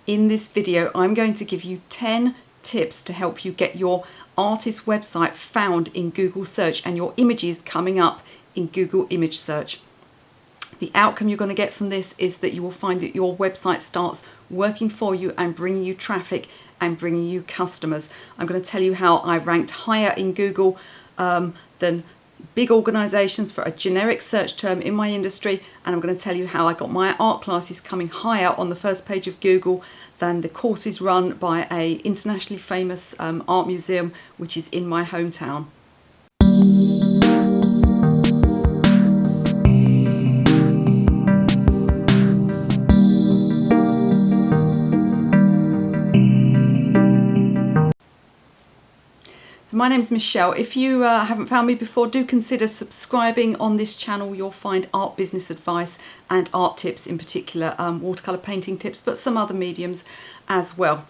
In this video, I'm going to give you 10 tips to help you get your artist website found in Google search and your images coming up in Google image search. The outcome you're going to get from this is that you will find that your website starts working for you and bringing you traffic and bringing you customers. I'm going to tell you how I ranked higher in Google than big organizations for a generic search term in my industry, and I'm going to tell you how I got my art classes coming higher on the first page of Google than the courses run by a internationally famous art museum which is in my hometown. My name's Michelle. If you haven't found me before, do consider subscribing. On this channel you'll find art business advice and art tips, in particular watercolour painting tips, but some other mediums as well.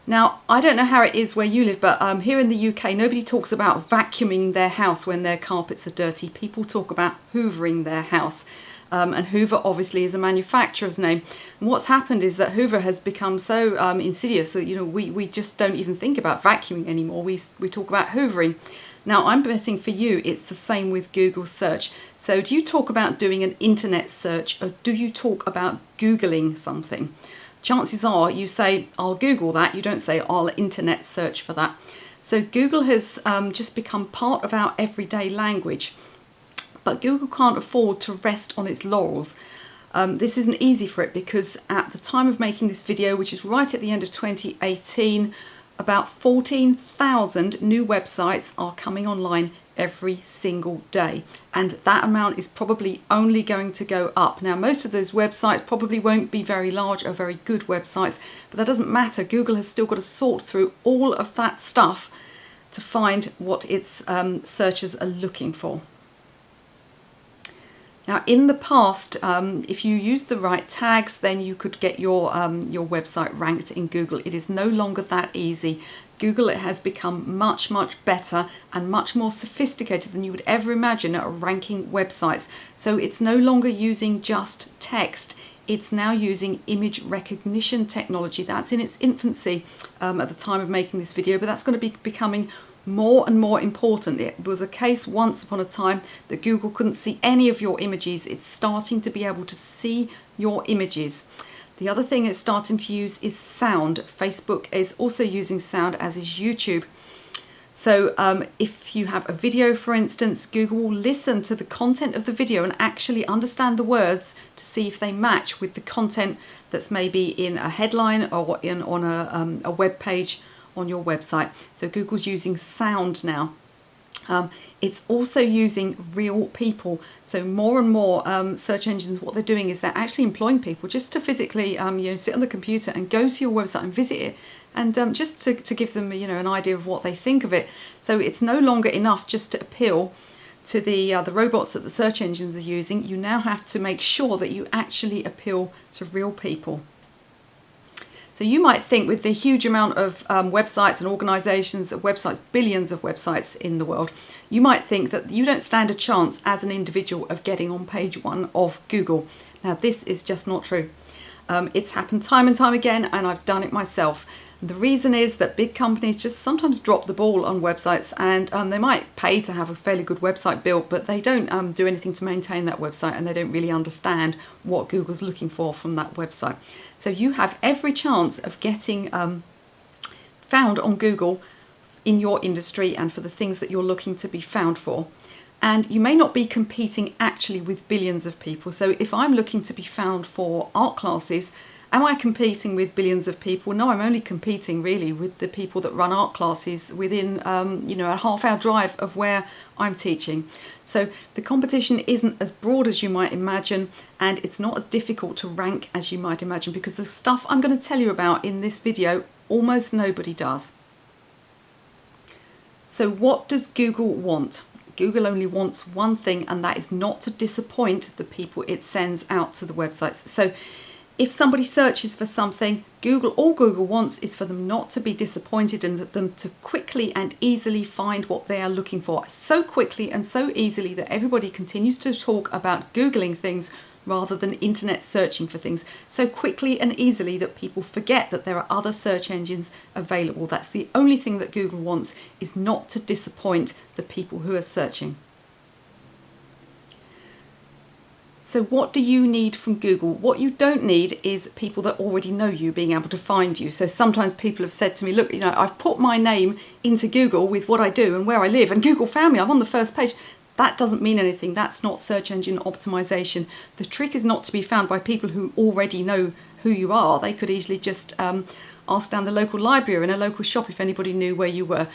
Now, I don't know how it is where you live, but here in the UK nobody talks about vacuuming their house when their carpets are dirty. People talk about hoovering their house. And Hoover obviously is a manufacturer's name. And what's happened is that Hoover has become so insidious that we just don't even think about vacuuming anymore. We talk about hoovering. Now I'm betting for you it's the same with Google search. So do you talk about doing an internet search, or do you talk about Googling something? Chances are you say I'll Google that, you don't say I'll internet search for that. So Google has just become part of our everyday language. But Google can't afford to rest on its laurels. This isn't easy for it because at the time of making this video, which is right at the end of 2018, about 14,000 new websites are coming online every single day. And that amount is probably only going to go up. Now, most of those websites probably won't be very large or very good websites, but that doesn't matter. Google has still got to sort through all of that stuff to find what its searchers are looking for. Now, in the past, if you used the right tags, then you could get your website ranked in Google. It is no longer that easy. Google has become much, much better and much more sophisticated than you would ever imagine at ranking websites. So it's no longer using just text. It's now using image recognition technology. That's in its infancy at the time of making this video, but that's going to be becoming more and more important. It was a case once upon a time that Google couldn't see any of your images. It's starting to be able to see your images. The other thing it's starting to use is sound. Facebook is also using sound, as is YouTube. So if you have a video, for instance, Google will listen to the content of the video and actually understand the words to see if they match with the content that's maybe in a headline or on a web page on your website. So Google's using sound now. It's also using real people. So more and more search engines, what they're doing is they're actually employing people just to physically sit on the computer and go to your website and visit it, and just to give them an idea of what they think of it. So it's no longer enough just to appeal to the robots that the search engines are using. You now have to make sure that you actually appeal to real people. So you might think, with the huge amount of websites and organizations, websites, billions of websites in the world, you might think that you don't stand a chance as an individual of getting on page 1 of Google. Now, this is just not true. It's happened time and time again, and I've done it myself. The reason is that big companies just sometimes drop the ball on websites, and they might pay to have a fairly good website built, but they don't do anything to maintain that website, and they don't really understand what Google's looking for from that website. So you have every chance of getting found on Google in your industry and for the things that you're looking to be found for. And you may not be competing actually with billions of people. So if I'm looking to be found for art classes, am I competing with billions of people? No, I'm only competing really with the people that run art classes within a half-hour drive of where I'm teaching. So the competition isn't as broad as you might imagine, and it's not as difficult to rank as you might imagine, because the stuff I'm going to tell you about in this video, almost nobody does. So what does Google want? Google only wants one thing, and that is not to disappoint the people it sends out to the websites. So if somebody searches for something, all Google wants is for them not to be disappointed, and them to quickly and easily find what they are looking for. So quickly and so easily that everybody continues to talk about Googling things rather than internet searching for things so quickly and easily that people forget that there are other search engines available. That's the only thing that Google wants, is not to disappoint the people who are searching. So what do you need from Google? What you don't need is people that already know you being able to find you. So sometimes people have said to me, look, I've put my name into Google with what I do and where I live, and Google found me, I'm on the first page. That doesn't mean anything. That's not search engine optimization. The trick is not to be found by people who already know who you are. They could easily just ask down the local library or in a local shop if anybody knew where you were.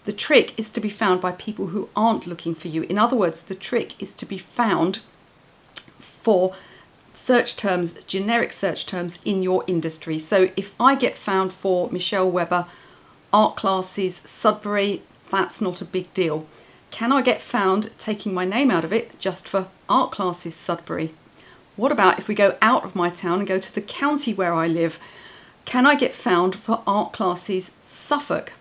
The trick is to be found by people who aren't looking for you. In other words, the trick is to be found for search terms, generic search terms in your industry. So if I get found for Michelle Webber, art classes, Sudbury, that's not a big deal. Can I get found, taking my name out of it, just for art classes, Sudbury? What about if we go out of my town and go to the county where I live? Can I get found for art classes, Suffolk?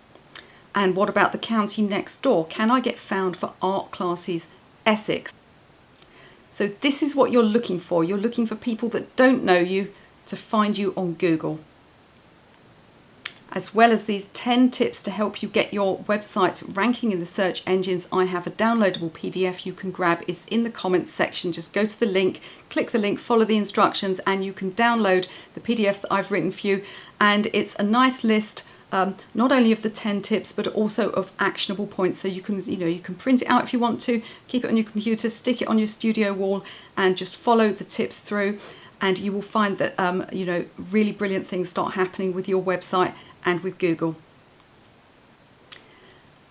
And what about the county next door? Can I get found for art classes, Essex? So this is what you're looking for. You're looking for people that don't know you to find you on Google. As well as these 10 tips to help you get your website ranking in the search engines, I have a downloadable PDF you can grab. It's in the comments section. Just go to the link, click the link, follow the instructions, and you can download the PDF that I've written for you. And it's a nice list, not only of the 10 tips, but also of actionable points. So you can, you can print it out if you want to, keep it on your computer, stick it on your studio wall, and just follow the tips through. And you will find that, really brilliant things start happening with your website and with Google.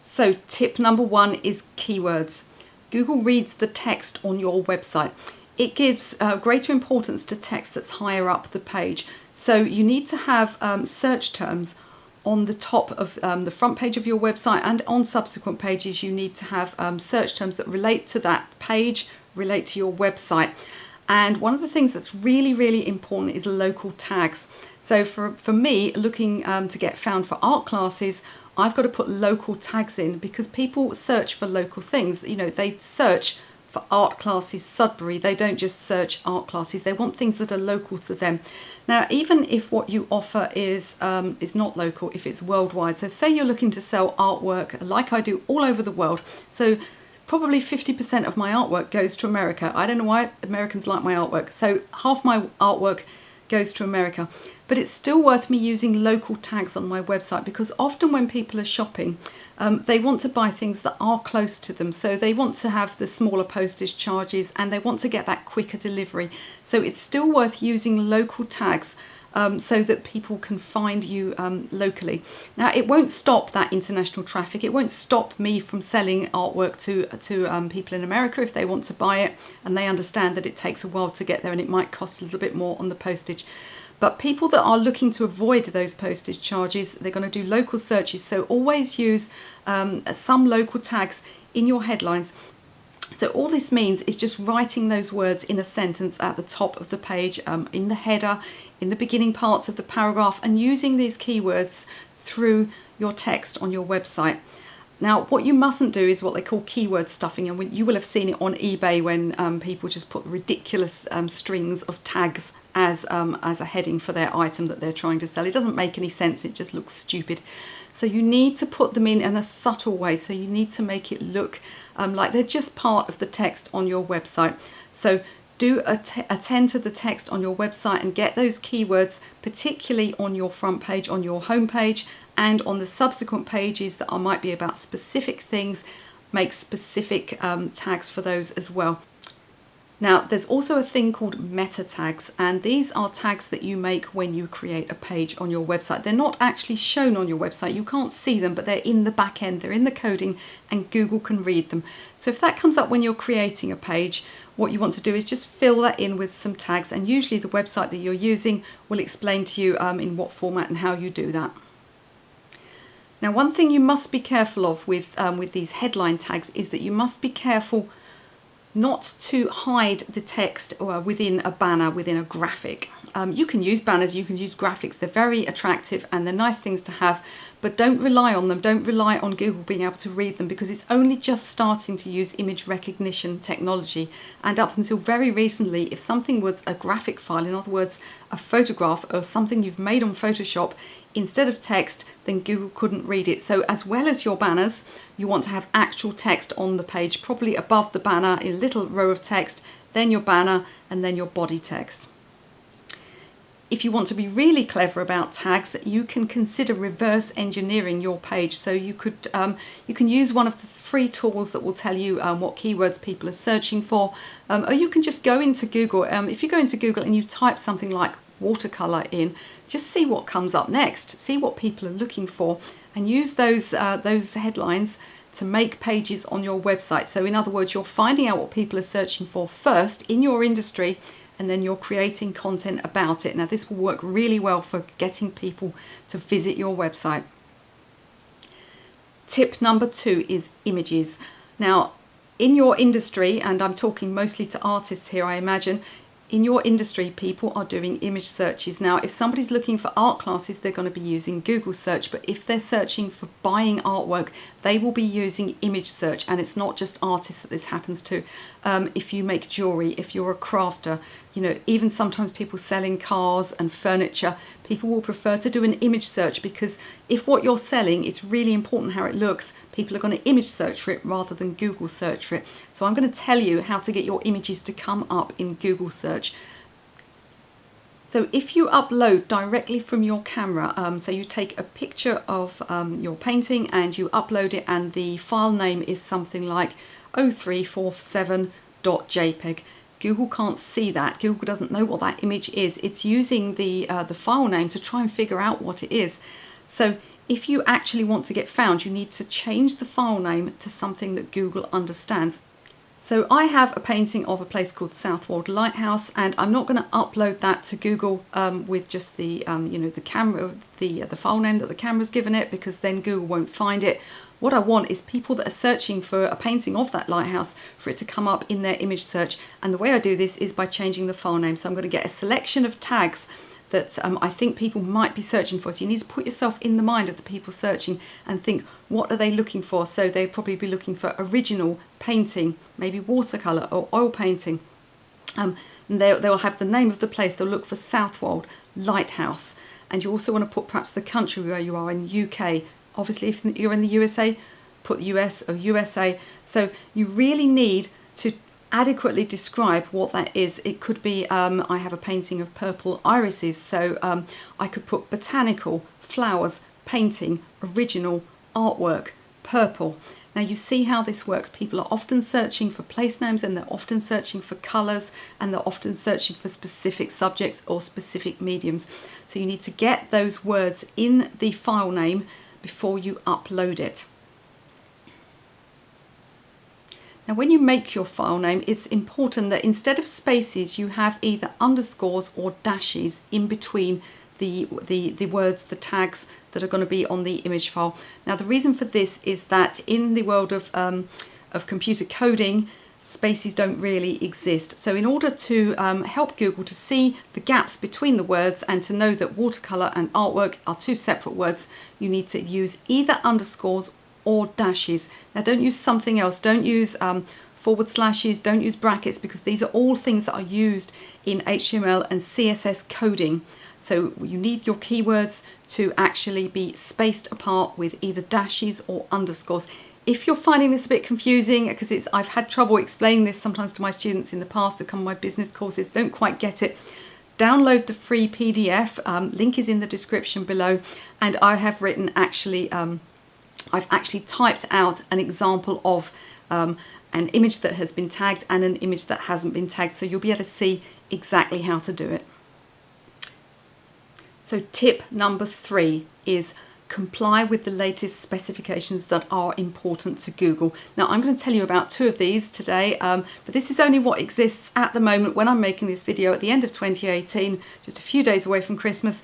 So tip number 1 is keywords. Google reads the text on your website. It gives greater importance to text that's higher up the page. So you need to have search terms on the top of the front page of your website, and on subsequent pages you need to have search terms that relate to that page, relate to your website. And one of the things that's really, really important is local tags. So for me, looking to get found for art classes, I've got to put local tags in, because people search for local things. They search for art classes Sudbury. They don't just search art classes. They want things that are local to them. Now, even if what you offer is not local, if it's worldwide. So say you're looking to sell artwork like I do all over the world. So probably 50% of my artwork goes to America. I don't know why Americans like my artwork. So half my artwork goes to America. But it's still worth me using local tags on my website, because often when people are shopping, they want to buy things that are close to them. So they want to have the smaller postage charges, and they want to get that quicker delivery. So it's still worth using local tags so that people can find you locally. Now, it won't stop that international traffic. It won't stop me from selling artwork to people in America if they want to buy it, and they understand that it takes a while to get there and it might cost a little bit more on the postage. But people that are looking to avoid those postage charges, they're going to do local searches. So always use some local tags in your headlines. So all this means is just writing those words in a sentence at the top of the page, in the header, in the beginning parts of the paragraph, and using these keywords through your text on your website. Now, what you mustn't do is what they call keyword stuffing, and you will have seen it on eBay when people just put ridiculous strings of tags as a heading for their item that they're trying to sell. It doesn't make any sense. It just looks stupid. So you need to put them in a subtle way. So you need to make it look like they're just part of the text on your website. So do attend to the text on your website and get those keywords, particularly on your front page, on your home page, and on the subsequent pages that might be about specific things. Make specific tags for those as well. Now, there's also a thing called meta tags, and these are tags that you make when you create a page on your website. They're not actually shown on your website. You can't see them, but they're in the back end. They're in the coding, and Google can read them. So if that comes up when you're creating a page, what you want to do is just fill that in with some tags, and usually the website that you're using will explain to you in what format and how you do that. Now, one thing you must be careful of with these headline tags is that you must be careful not to hide the text within a banner, within a graphic. You can use banners, you can use graphics. They're very attractive and they're nice things to have, but don't rely on them. Don't rely on Google being able to read them, because it's only just starting to use image recognition technology. And up until very recently, if something was a graphic file, in other words, a photograph or something you've made on Photoshop, instead of text, then Google couldn't read it. So as well as your banners, you want to have actual text on the page, probably above the banner, a little row of text, then your banner, and then your body text. If you want to be really clever about tags, you can consider reverse engineering your page. So you can use one of the free tools that will tell you what keywords people are searching for, or you can just go into Google. If you go into Google and you type something like watercolor in, just see what comes up next, see what people are looking for, and use those headlines to make pages on your website. So in other words, you're finding out what people are searching for first in your industry, and then you're creating content about it. Now this will work really well for getting people to visit your website. Tip number 2 is images. Now in your industry, and I'm talking mostly to artists here, I imagine, in your industry, people are doing image searches. Now, if somebody's looking for art classes, they're going to be using Google search, but if they're searching for buying artwork, they will be using image search. And it's not just artists that this happens to. If you make jewelry, if you're a crafter, you know, even sometimes people selling cars and furniture, people will prefer to do an image search, because if what you're selling, it's really important how it looks, people are going to image search for it rather than Google search for it. So I'm going to tell you how to get your images to come up in Google search. So if you upload directly from your camera, so you take a picture of your painting and you upload it, and the file name is something like 0347.jpg. Google can't see that. Google doesn't know what that image is. It's using the file name to try and figure out what it is. So if you actually want to get found, you need to change the file name to something that Google understands. So I have a painting of a place called Southwold Lighthouse, and I'm not going to upload that to Google with just the the camera, the file name that the camera's given it, because then Google won't find it. What I want is people that are searching for a painting of that lighthouse for it to come up in their image search. And the way I do this is by changing the file name. So I'm going to get a selection of tags that I think people might be searching for. So you need to put yourself in the mind of the people searching and think, what are they looking for? So they'd probably be looking for original painting, maybe watercolour or oil painting. And they'll have the name of the place. They'll look for Southwold Lighthouse. And you also want to put perhaps the country where you are in UK. Obviously, if you're in the USA, put US or USA. So you really need to adequately describe what that is. It could be, I have a painting of purple irises, so I could put botanical, flowers, painting, original, artwork, purple. Now you see how this works. People are often searching for place names, and they're often searching for colours, and they're often searching for specific subjects or specific mediums. So you need to get those words in the file name before you upload it. Now when you make your file name, it's important that instead of spaces you have either underscores or dashes in between the words, the tags that are going to be on the image file. Now the reason for this is that in the world of computer coding, spaces don't really exist. So in order to help Google to see the gaps between the words and to know that watercolour and artwork are two separate words, you need to use either underscores or dashes. Now don't use something else. Don't use forward slashes, don't use brackets, because these are all things that are used in HTML and CSS coding. So you need your keywords to actually be spaced apart with either dashes or underscores. If you're finding this a bit confusing, because I've had trouble explaining this sometimes to my students in the past who come to my business courses, don't quite get it, download the free PDF, link is in the description below, and I have written I've actually typed out an example of an image that has been tagged and an image that hasn't been tagged, so you'll be able to see exactly how to do it. So tip number 3 is comply with the latest specifications that are important to Google. Now I'm going to tell you about 2 of these today, but this is only what exists at the moment when I'm making this video at the end of 2018, just a few days away from Christmas.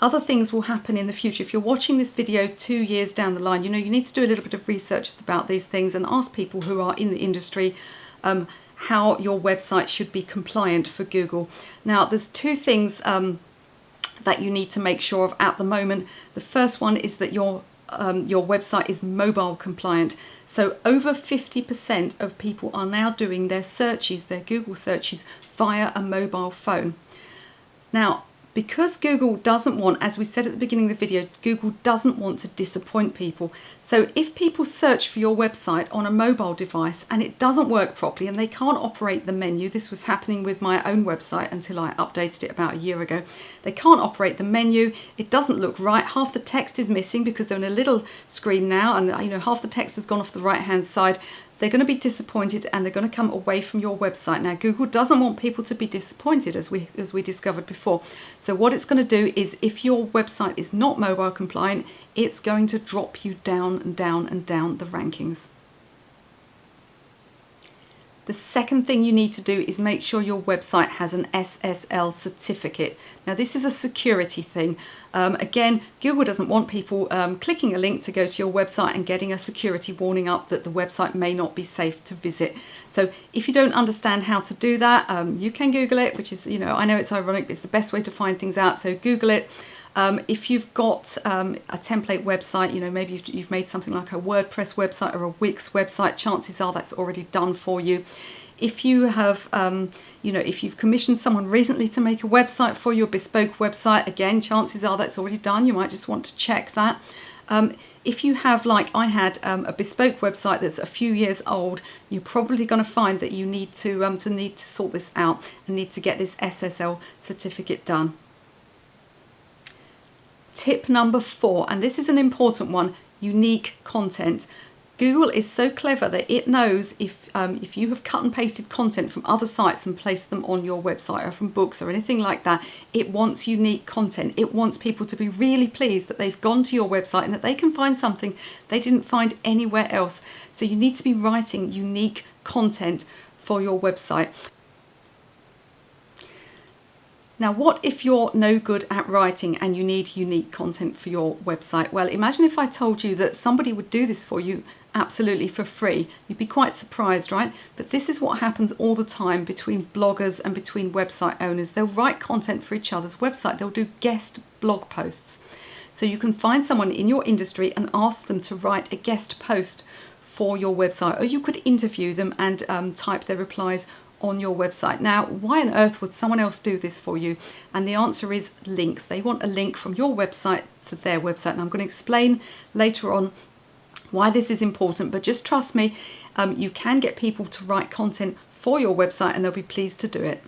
Other things will happen in the future. If you're watching this video 2 years down the line, you know, you need to do a little bit of research about these things and ask people who are in the industry how your website should be compliant for Google. Now, there's two things that you need to make sure of at the moment. The first one is that your website is mobile compliant. So over 50% of people are now doing their searches, their Google searches, via a mobile phone. Now, because Google doesn't want, as we said at the beginning of the video, Google doesn't want to disappoint people. So if people search for your website on a mobile device and it doesn't work properly and they can't operate the menu, this was happening with my own website until I updated it about a year ago. They can't operate the menu, it doesn't look right, half the text is missing because they're in a little screen now, and half the text has gone off the right hand side. They're going to be disappointed and they're going to come away from your website. Now, Google doesn't want people to be disappointed, as we discovered before. So what it's going to do is, if your website is not mobile compliant, it's going to drop you down and down and down the rankings. The second thing you need to do is make sure your website has an SSL certificate. Now, this is a security thing. Again, Google doesn't want people clicking a link to go to your website and getting a security warning up that the website may not be safe to visit. So if you don't understand how to do that, you can Google it, which is, I know it's ironic, but it's the best way to find things out. So Google it. If you've got a template website, maybe you've made something like a WordPress website or a Wix website, chances are that's already done for you. If you have, if you've commissioned someone recently to make a website for you, a bespoke website, again, chances are that's already done. You might just want to check that. If you have, like I had, a bespoke website that's a few years old, you're probably going to find that you need to sort this out and need to get this SSL certificate done. Tip number 4, and this is an important one, unique content. Google is so clever that it knows if you have cut and pasted content from other sites and placed them on your website, or from books or anything like that, it wants unique content. It wants people to be really pleased that they've gone to your website and that they can find something they didn't find anywhere else. So you need to be writing unique content for your website. Now, what if you're no good at writing and you need unique content for your website? Well, imagine if I told you that somebody would do this for you absolutely for free. You'd be quite surprised, right? But this is what happens all the time between bloggers and between website owners. They'll write content for each other's website. They'll do guest blog posts. So you can find someone in your industry and ask them to write a guest post for your website, or you could interview them and type their replies on your website. Now, why on earth would someone else do this for you? And the answer is links. They want a link from your website to their website. And I'm going to explain later on why this is important, but just trust me, you can get people to write content for your website and they'll be pleased to do it.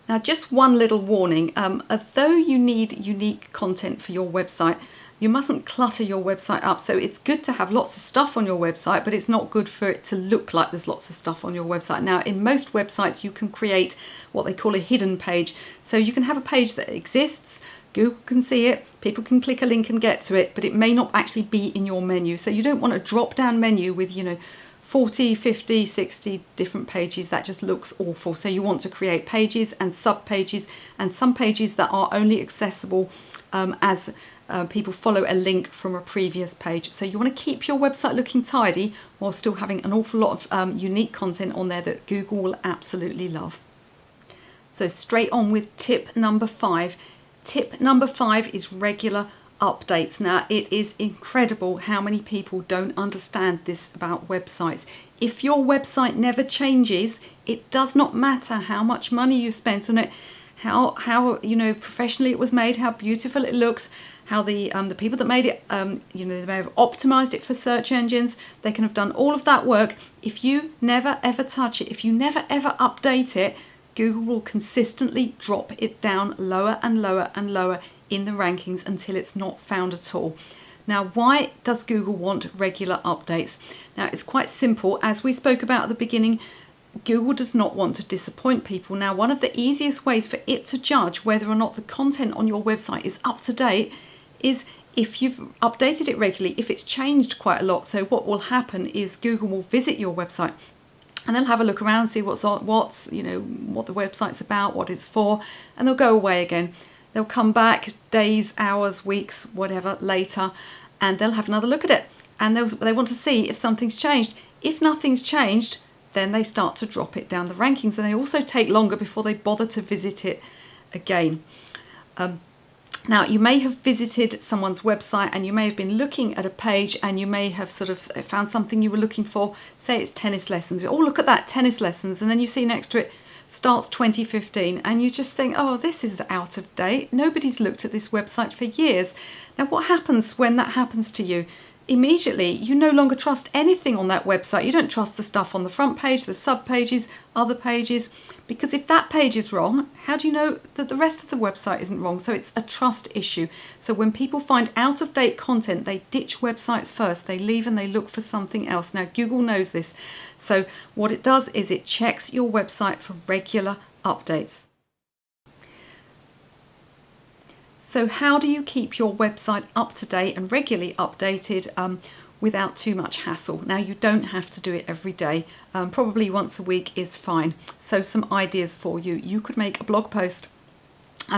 Now, just one little warning, although you need unique content for your website, you mustn't clutter your website up. So it's good to have lots of stuff on your website, but it's not good for it to look like there's lots of stuff on your website. Now, in most websites, you can create what they call a hidden page. So you can have a page that exists, Google can see it, people can click a link and get to it, but it may not actually be in your menu. So you don't want a drop-down menu with, 40, 50, 60 different pages. That just looks awful. So you want to create pages and sub-pages, and some pages that are only accessible as people follow a link from a previous page. So you want to keep your website looking tidy while still having an awful lot of unique content on there that Google will absolutely love. So straight on with tip number 5. Tip number 5 is regular updates. Now, it is incredible how many people don't understand this about websites. If your website never changes, it does not matter how much money you spent on it, how professionally it was made, how beautiful it looks, how the people that made it, they may have optimized it for search engines. They can have done all of that work. If you never ever touch it, if you never ever update it, Google will consistently drop it down lower and lower and lower in the rankings until it's not found at all. Now, why does Google want regular updates? Now, it's quite simple. As we spoke about at the beginning, Google does not want to disappoint people. Now, one of the easiest ways for it to judge whether or not the content on your website is up to date is if you've updated it regularly, if it's changed quite a lot. So what will happen is Google will visit your website and they'll have a look around, see what the website's about, what it's for, and they'll go away again. They'll come back days, hours, weeks, whatever later, and they'll have another look at it. And they want to see if something's changed. If nothing's changed, then they start to drop it down the rankings, and they also take longer before they bother to visit it again. Now, you may have visited someone's website and you may have been looking at a page and you may have sort of found something you were looking for. Say it's tennis lessons. Oh, look at that, tennis lessons. And then you see next to it, starts 2015, and you just think, oh, this is out of date. Nobody's looked at this website for years. Now, what happens when that happens to you? Immediately, you no longer trust anything on that website. You don't trust the stuff on the front page, the sub pages, other pages, because if that page is wrong, how do you know that the rest of the website isn't wrong? So it's a trust issue. So when people find out-of-date content, they ditch websites first. They leave and they look for something else. Now, Google knows this. So what it does is it checks your website for regular updates. So how do you keep your website up to date and regularly updated without too much hassle? Now, you don't have to do it every day. Probably once a week is fine. So some ideas for you. You could make a blog post.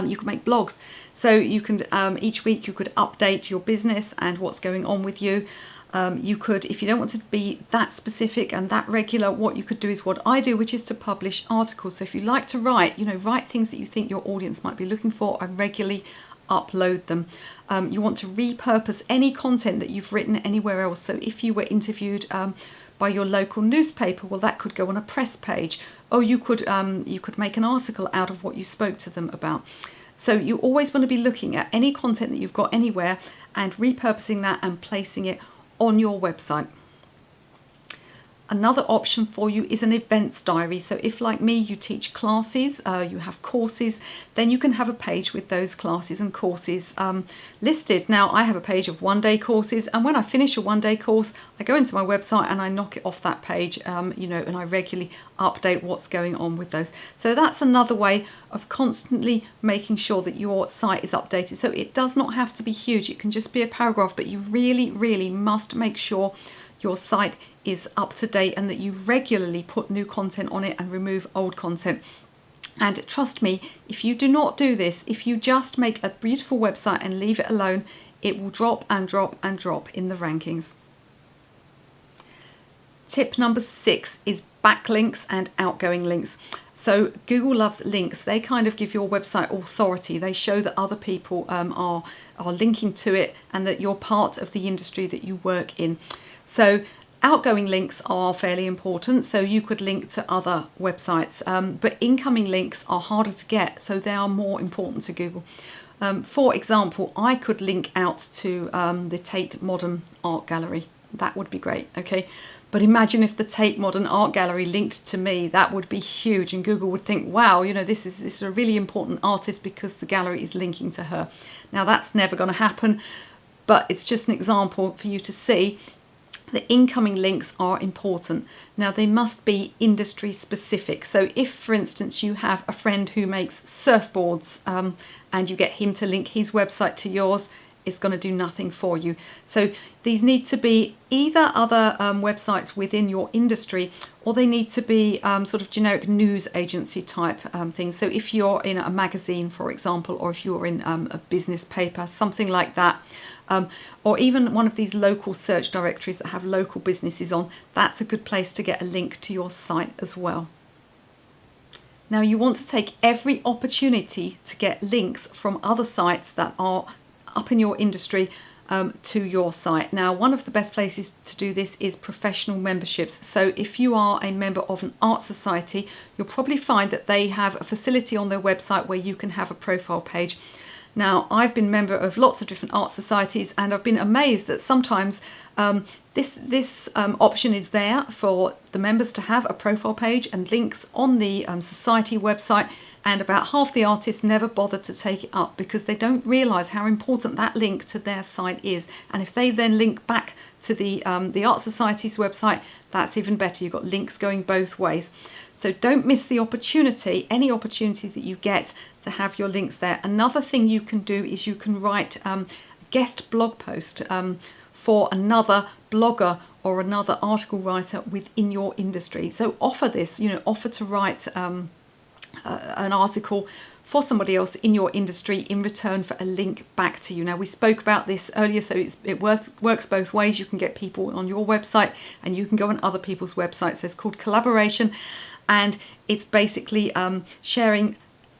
You could make blogs. So you can each week you could update your business and what's going on with you. You could, if you don't want to be that specific and that regular, what you could do is what I do, which is to publish articles. So if you like to write, write things that you think your audience might be looking for and regularly upload them. You want to repurpose any content that you've written anywhere else. So if you were interviewed by your local newspaper, well, that could go on a press page, or you could make an article out of what you spoke to them about. So you always want to be looking at any content that you've got anywhere and repurposing that and placing it on your website. Another option for you is an events diary. So if, like me, you teach classes, you have courses, then you can have a page with those classes and courses listed. Now, I have a page of one-day courses, and when I finish a one-day course, I go into my website and I knock it off that page, and I regularly update what's going on with those. So that's another way of constantly making sure that your site is updated. So it does not have to be huge. It can just be a paragraph, but you really, really must make sure your site is up to date and that you regularly put new content on it and remove old content. And trust me, if you do not do this, if you just make a beautiful website and leave it alone, it will drop and drop and drop in the rankings. Tip number 6 is backlinks and outgoing links. So Google loves links. They kind of give your website authority. They show that other people are linking to it and that you're part of the industry that you work in. So outgoing links are fairly important, so you could link to other websites, but incoming links are harder to get, so they are more important to Google. For example, I could link out to the Tate Modern Art Gallery. That would be great, okay? But imagine if the Tate Modern Art Gallery linked to me. That would be huge, and Google would think, wow, this is a really important artist because the gallery is linking to her. Now, that's never going to happen, but it's just an example for you to see. The incoming links are important. Now, they must be industry specific. So if, for instance, you have a friend who makes surfboards and you get him to link his website to yours, it's going to do nothing for you. So these need to be either other websites within your industry, or they need to be sort of generic news agency type things. So if you're in a magazine, for example, or if you're in a business paper, something like that, or even one of these local search directories that have local businesses on, that's a good place to get a link to your site as well. Now, you want to take every opportunity to get links from other sites that are up in your industry to your site. Now, one of the best places to do this is professional memberships. So if you are a member of an art society, you'll probably find that they have a facility on their website where you can have a profile page. Now, I've been a member of lots of different art societies, and I've been amazed that sometimes this option is there for the members to have a profile page and links on the society website, and about half the artists never bother to take it up because they don't realise how important that link to their site is. And if they then link back to the art society's website, that's even better. You've got links going both ways. So don't miss the opportunity, any opportunity that you get to have your links there. Another thing you can do is you can write a guest blog post for another blogger or another article writer within your industry. So offer this, offer to write an article for somebody else in your industry in return for a link back to you. Now, we spoke about this earlier, so it works both ways. You can get people on your website and you can go on other people's websites. So it's called collaboration, and it's basically sharing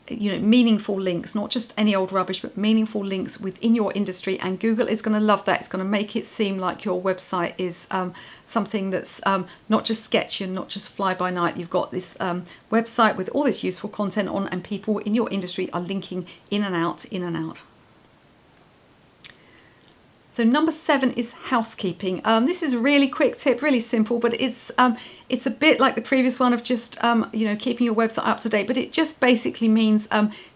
meaningful links, not just any old rubbish, but meaningful links within your industry. And Google is going to love that. It's going to make it seem like your website is something that's not just sketchy and not just fly by night. You've got this website with all this useful content on, and people in your industry are linking in and out, in and out. So number 7 is housekeeping. This is a really quick tip, really simple, but it's a bit like the previous one of just keeping your website up to date. But it just basically means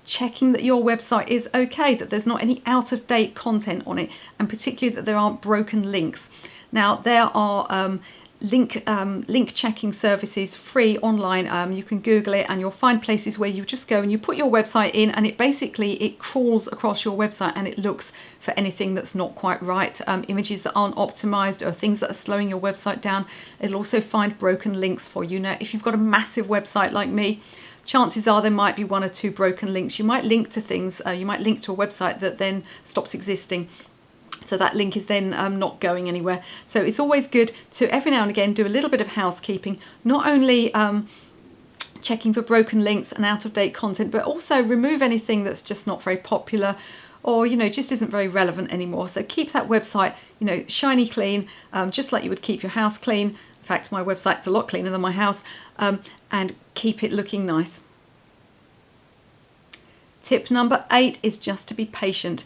checking that your website is okay, that there's not any out of date content on it, and particularly that there aren't broken links. Now, there are link checking services free online. You can Google it and you'll find places where you just go and you put your website in, and it crawls across your website and it looks for anything that's not quite right, images that aren't optimized or things that are slowing your website down. It'll also find broken links for you. Now, if you've got a massive website like me, chances are there might be 1 or 2 broken links. You might link to things, you might link to a website that then stops existing. So that link is then not going anywhere. So it's always good to every now and again do a little bit of housekeeping, not only checking for broken links and out-of-date content, but also remove anything that's just not very popular or just isn't very relevant anymore. So keep that website shiny clean, just like you would keep your house clean. In fact, my website's a lot cleaner than my house, and keep it looking nice. Tip number 8 is just to be patient.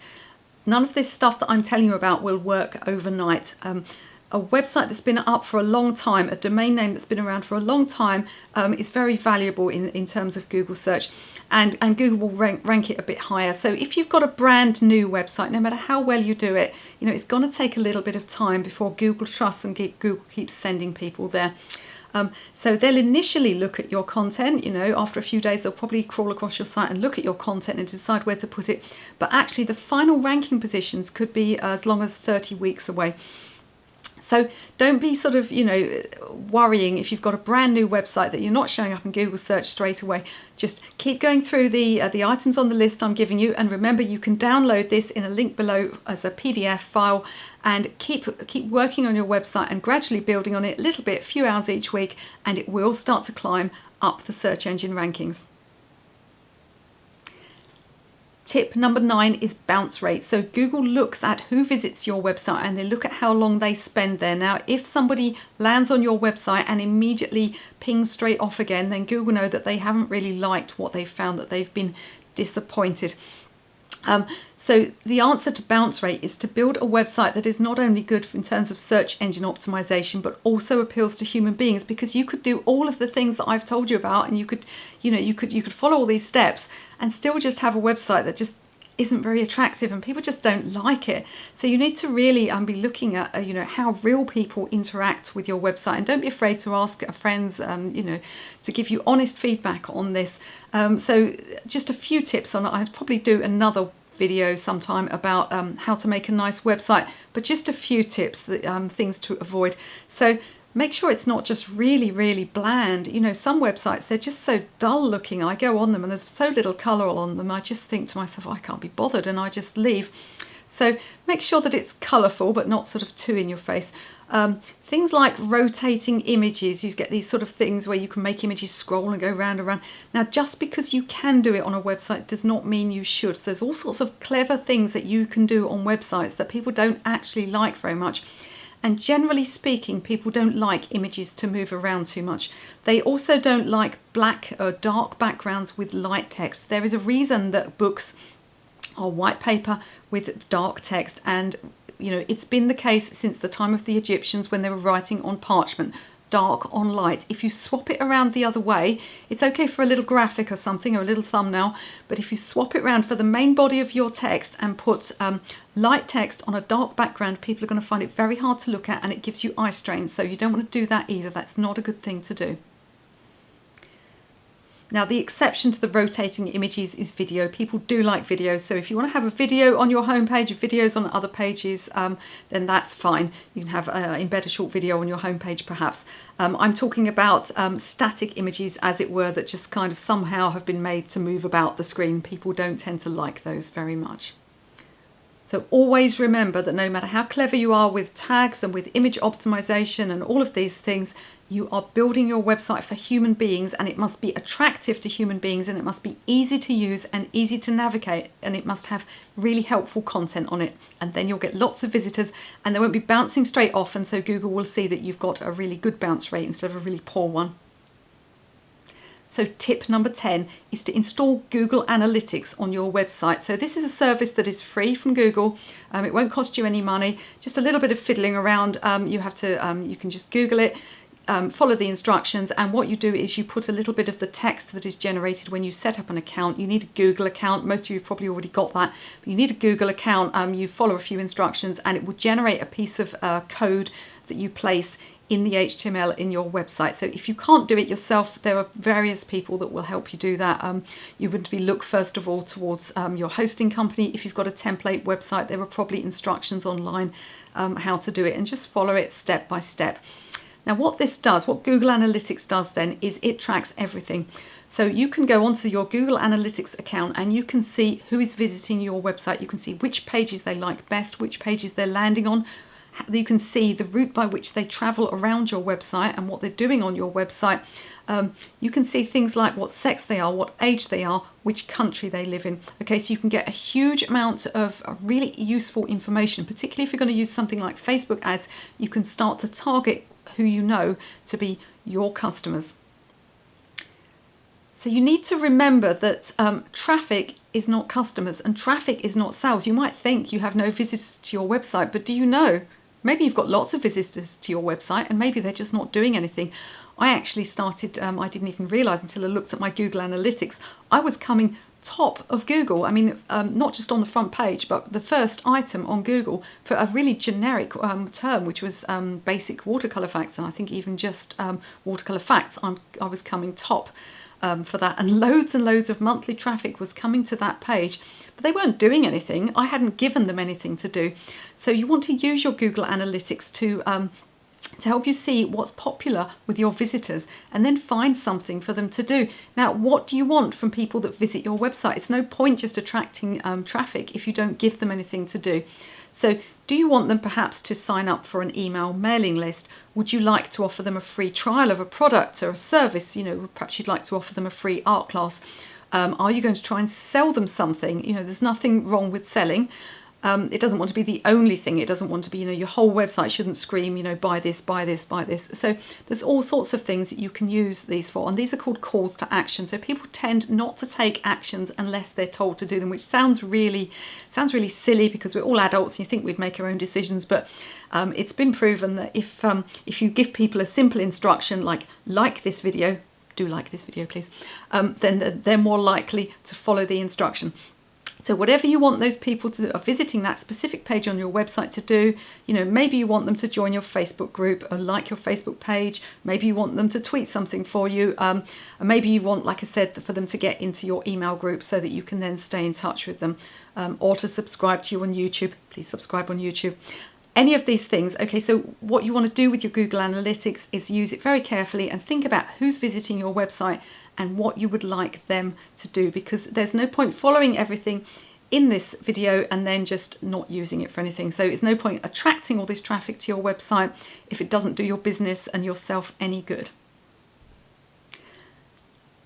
None of this stuff that I'm telling you about will work overnight. A website that's been up for a long time, a domain name that's been around for a long time, is very valuable in terms of Google search, and Google will rank it a bit higher. So if you've got a brand new website, no matter how well you do it, it's going to take a little bit of time before Google trusts and Google keeps sending people there. So they'll initially look at your content, after a few days they'll probably crawl across your site and look at your content and decide where to put it. But actually the final ranking positions could be as long as 30 weeks away. So don't be sort of, worrying if you've got a brand new website that you're not showing up in Google search straight away. Just keep going through the items on the list I'm giving you, and remember you can download this in a link below as a PDF file, and keep working on your website and gradually building on it a little bit, a few hours each week, and it will start to climb up the search engine rankings. Tip number 9 is bounce rate. So Google looks at who visits your website and they look at how long they spend there. Now, if somebody lands on your website and immediately pings straight off again, then Google know that they haven't really liked what they've found, that they've been disappointed. So the answer to bounce rate is to build a website that is not only good in terms of search engine optimization, but also appeals to human beings, because you could do all of the things that I've told you about, and you could follow all these steps and still just have a website that just isn't very attractive and people just don't like it. So you need to really be looking at how real people interact with your website, and don't be afraid to ask friends to give you honest feedback on this. So just a few tips on it. I'd probably do another video sometime about how to make a nice website, but just a few tips, things to avoid. So make sure it's not just really, really bland. Some websites, they're just so dull looking. I go on them and there's so little colour on them. I just think to myself, I can't be bothered, and I just leave. So make sure that it's colourful, but not sort of too in your face. Things like rotating images. You get these sort of things where you can make images scroll and go round and round. Now, just because you can do it on a website does not mean you should. So there's all sorts of clever things that you can do on websites that people don't actually like very much. And generally speaking, people don't like images to move around too much. They also don't like black or dark backgrounds with light text. There is a reason that books are white paper with dark text, and it's been the case since the time of the Egyptians when they were writing on parchment, dark on light. If you swap it around the other way, it's okay for a little graphic or something, or a little thumbnail, but if you swap it around for the main body of your text and put light text on a dark background, people are going to find it very hard to look at, and it gives you eye strain. So you don't want to do that either. That's not a good thing to do. Now, the exception to the rotating images is video. People do like videos, so if you want to have a video on your homepage, videos on other pages, then that's fine. You can have embed a short video on your homepage perhaps. I'm talking about static images, as it were, that just kind of somehow have been made to move about the screen. People don't tend to like those very much. So always remember that no matter how clever you are with tags and with image optimization and all of these things, you are building your website for human beings, and it must be attractive to human beings, and it must be easy to use and easy to navigate, and it must have really helpful content on it, and then you'll get lots of visitors and they won't be bouncing straight off, and so Google will see that you've got a really good bounce rate instead of a really poor one. So tip number 10 is to install Google Analytics on your website. So this is a service that is free from Google. It won't cost you any money, just a little bit of fiddling around. You can just Google it, follow the instructions, and what you do is you put a little bit of the text that is generated when you set up an account. You need a Google account. Most of you have probably already got that, but you need a Google account. You follow a few instructions and it will generate a piece of code that you place in the HTML in your website. So if you can't do it yourself, there are various people that will help you do that. You would look first of all towards your hosting company. If you've got a template website, there are probably instructions online how to do it, and just follow it step by step. Now what Google Analytics does then is it tracks everything. So you can go onto your Google Analytics account and you can see who is visiting your website. You can see which pages they like best, which pages they're landing on. You can see the route by which they travel around your website and what they're doing on your website. You can see things like what sex they are, what age they are, which country they live in. Okay, so you can get a huge amount of really useful information, particularly if you're going to use something like Facebook ads. You can start to target who you know to be your customers. So you need to remember that traffic is not customers and traffic is not sales. You might think you have no visitors to your website, but do you know? Maybe you've got lots of visitors to your website and maybe they're just not doing anything. I actually started, I didn't even realise until I looked at my Google Analytics, I was coming top of Google. I mean, not just on the front page, but the first item on Google for a really generic term, which was basic watercolour facts, and I think even just watercolour facts, I was coming top for that, and loads of monthly traffic was coming to that page, but they weren't doing anything. I hadn't given them anything to do. So you want to use your Google Analytics to help you see what's popular with your visitors and then find something for them to do. Now, what do you want from people that visit your website? It's no point just attracting traffic if you don't give them anything to do. So do you want them perhaps to sign up for an email mailing list? Would you like to offer them a free trial of a product or a service? You know, perhaps you'd like to offer them a free art class. Are you going to try and sell them something? You know, there's nothing wrong with selling. It doesn't want to be the only thing. It doesn't want to be, you know, your whole website shouldn't scream, you know, buy this, buy this, buy this. So there's all sorts of things that you can use these for, and these are called calls to action. So people tend not to take actions unless they're told to do them, which sounds really silly because we're all adults and you think we'd make our own decisions, but it's been proven that if you give people a simple instruction like this video, do like this video please, then they're more likely to follow the instruction. So whatever you want those people to are visiting that specific page on your website to do, you know, maybe you want them to join your Facebook group or like your Facebook page. Maybe you want them to tweet something for you. And maybe you want, like I said, for them to get into your email group so that you can then stay in touch with them, or to subscribe to you on YouTube. Please subscribe on YouTube. Any of these things. Okay, so what you want to do with your Google Analytics is use it very carefully and think about who's visiting your website and what you would like them to do, because there's no point following everything in this video and then just not using it for anything. So it's no point attracting all this traffic to your website if it doesn't do your business and yourself any good.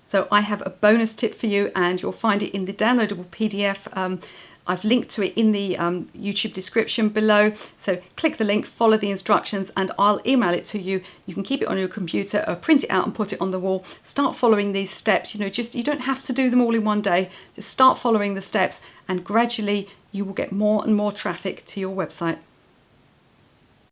So I have a bonus tip for you, and you'll find it in the downloadable PDF. I've linked to it in the YouTube description below. So click the link, follow the instructions, and I'll email it to you. You can keep it on your computer or print it out and put it on the wall. Start following these steps. You know, you don't have to do them all in one day. Just start following the steps, and gradually you will get more and more traffic to your website.